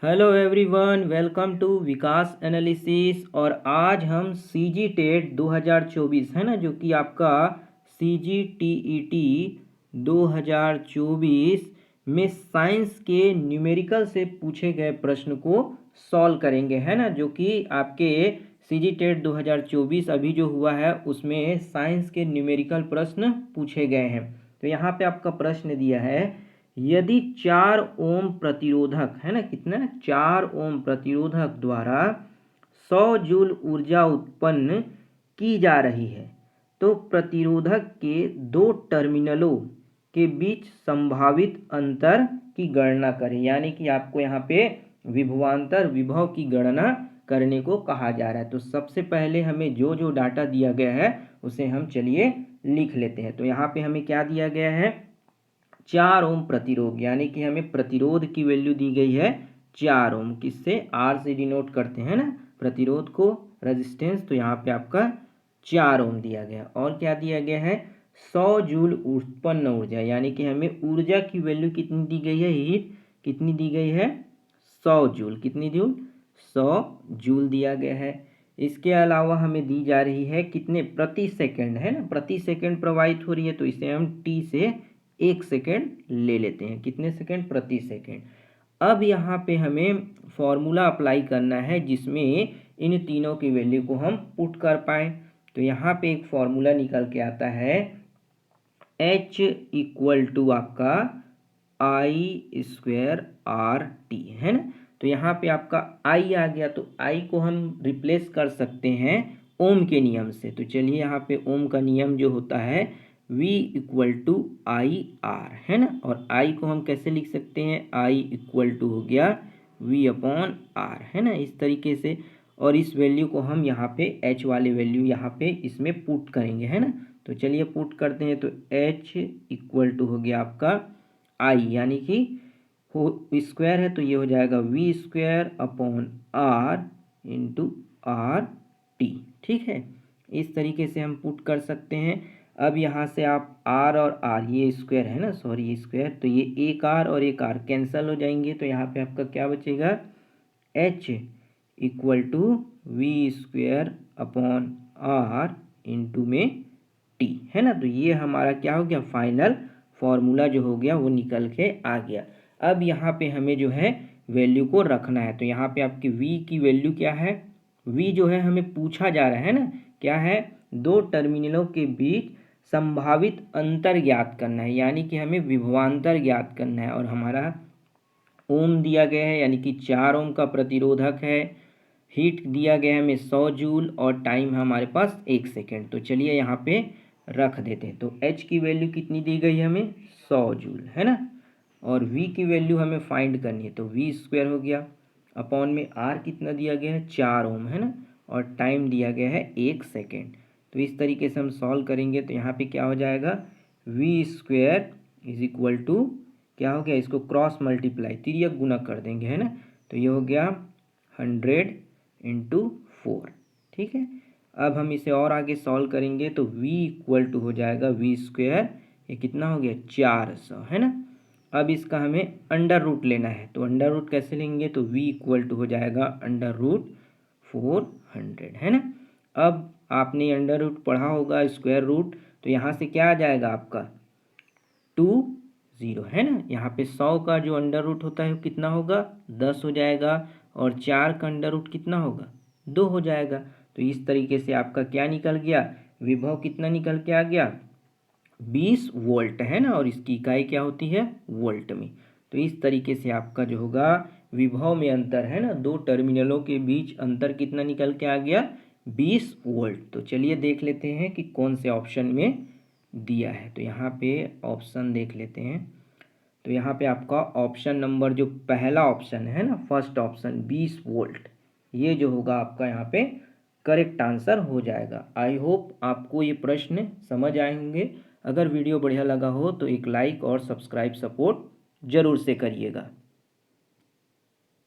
Hello everyone, welcome to Vikas analysis. और आज हम सीजी टेट 2024 है ना, जो कि आपका सीजी टीईटी 2024 में साइंस के न्यूमेरिकल से पूछे गए प्रश्न को सॉल्व करेंगे, है ना। जो कि आपके सीजी टेट 2024 अभी जो हुआ है उसमें साइंस के न्यूमेरिकल प्रश्न पूछे गए हैं। तो यहाँ पे आपका प्रश्न दिया है, यदि 4 ओम प्रतिरोधक है ना, कितना 4 ओम प्रतिरोधक द्वारा 100 जूल ऊर्जा उत्पन्न की जा रही है, तो प्रतिरोधक के दो टर्मिनलों के बीच संभावित अंतर की गणना करें। यानी कि आपको यहाँ पे विभवांतर विभव की गणना करने को कहा जा रहा है। तो सबसे पहले हमें जो जो डाटा दिया गया है उसे हम चलिए लिख लेते हैं। तो यहाँ पे हमें क्या दिया गया है, 4 ओम प्रतिरोध, यानी कि हमें प्रतिरोध की वैल्यू दी गई है 4 ओम। किससे, आर से डिनोट करते हैं ना प्रतिरोध को, रेजिस्टेंस। तो यहाँ पे आपका 4 ओम दिया गया। और क्या दिया गया है, 100 जूल उत्पन्न ऊर्जा, यानी कि हमें ऊर्जा की वैल्यू कितनी दी गई है, हीट कितनी दी गई है, 100 जूल। कितनी जूल, 100 जूल दिया गया है। इसके अलावा हमें दी जा रही है कितने प्रति सेकंड, है ना, प्रति सेकंड प्रवाहित हो रही है। तो इसे हम टी से 1 सेकेंड ले लेते हैं। कितने सेकेंड, प्रति सेकेंड। अब यहाँ पे हमें फॉर्मूला अप्लाई करना है जिसमें इन तीनों की वैल्यू को हम पुट कर पाएँ। तो यहाँ पे एक फॉर्मूला निकल के आता है, H इक्वल टू आपका आई स्क्वायर आर टी, है ना। तो यहाँ पे आपका I आ गया, तो I को हम रिप्लेस कर सकते हैं ओम के नियम से। तो चलिए यहाँ पे ओम का नियम जो होता है V equal to I R, है ना। और I को हम कैसे लिख सकते हैं, I इक्वल टू हो गया V अपॉन आर, है ना, इस तरीके से। और इस वैल्यू को हम यहाँ पे H वाले वैल्यू यहाँ पे इसमें पुट करेंगे, है ना। तो चलिए पुट करते हैं। तो H इक्वल टू हो गया आपका I, यानी कि हो स्क्वायर है तो ये हो जाएगा V square upon R into R T, ठीक है। इस तरीके से हम पुट कर सकते हैं। अब यहाँ से आप R और R, ये स्क्वायर है ना, सॉरी ये स्क्वायर, तो ये एक R और एक R कैंसिल हो जाएंगे। तो यहाँ पे आपका क्या बचेगा, H equal to V square upon R into में टी, है ना। तो ये हमारा क्या हो गया, फाइनल फॉर्मूला जो हो गया वो निकल के आ गया। अब यहाँ पे हमें जो है वैल्यू को रखना है। तो यहाँ पे आपकी V की वैल्यू क्या है, V जो है हमें पूछा जा रहा है ना, क्या है, दो टर्मिनलों के बीच संभावित अंतर ज्ञात करना है, यानी कि हमें विभवांतर ज्ञात करना है। और हमारा ओम दिया गया है, यानी कि 4 ओम का प्रतिरोधक है। हीट दिया गया है हमें 100 जूल और टाइम हमारे पास 1 सेकेंड। तो चलिए यहाँ पे रख देते हैं। तो H की वैल्यू कितनी दी गई है हमें, 100 जूल, है ना। और V की वैल्यू हमें फाइंड करनी है, तो V स्क्वायर हो गया अपॉन में R कितना दिया गया है, 4 ओम, है ना। और टाइम दिया गया है 1 सेकेंड। तो इस तरीके से हम सॉल्व करेंगे। तो यहाँ पे क्या हो जाएगा, V square is equal to क्या हो गया, इसको क्रॉस मल्टीप्लाई तिर्यक गुना कर देंगे, है ना। तो ये हो गया 100 इंटू 4, ठीक है। अब हम इसे और आगे सॉल्व करेंगे तो V इक्वल टू हो जाएगा V स्क्वायर, ये कितना हो गया 400, है ना। अब इसका हमें अंडर रूट लेना है। तो अंडर रूट कैसे लेंगे, तो V इक्वल टू हो जाएगा अंडर रूट 400, है ना। अब आपने अंडर रूट पढ़ा होगा स्क्वायर रूट, तो यहाँ से क्या आ जाएगा आपका 20, है ना। यहाँ पे 100 का जो अंडर रूट होता है वो कितना होगा, 10 हो जाएगा। और 4 का अंडर रूट कितना होगा, 2 हो जाएगा। तो इस तरीके से आपका क्या निकल गया, विभव कितना निकल के आ गया, 20 वोल्ट, है ना। और इसकी इकाई क्या होती है, वोल्ट में। तो इस तरीके से आपका जो होगा विभव में अंतर, है ना, दो टर्मिनलों के बीच अंतर कितना निकल के आ गया, 20 वोल्ट। तो चलिए देख लेते हैं कि कौन से ऑप्शन में दिया है। तो यहाँ पे ऑप्शन देख लेते हैं। तो यहाँ पे आपका ऑप्शन नंबर जो पहला ऑप्शन है ना, फर्स्ट ऑप्शन 20 वोल्ट, ये जो होगा आपका यहाँ पे करेक्ट आंसर हो जाएगा। आई होप आपको ये प्रश्न समझ आए होंगे। अगर वीडियो बढ़िया लगा हो तो एक लाइक और सब्सक्राइब सपोर्ट जरूर से करिएगा।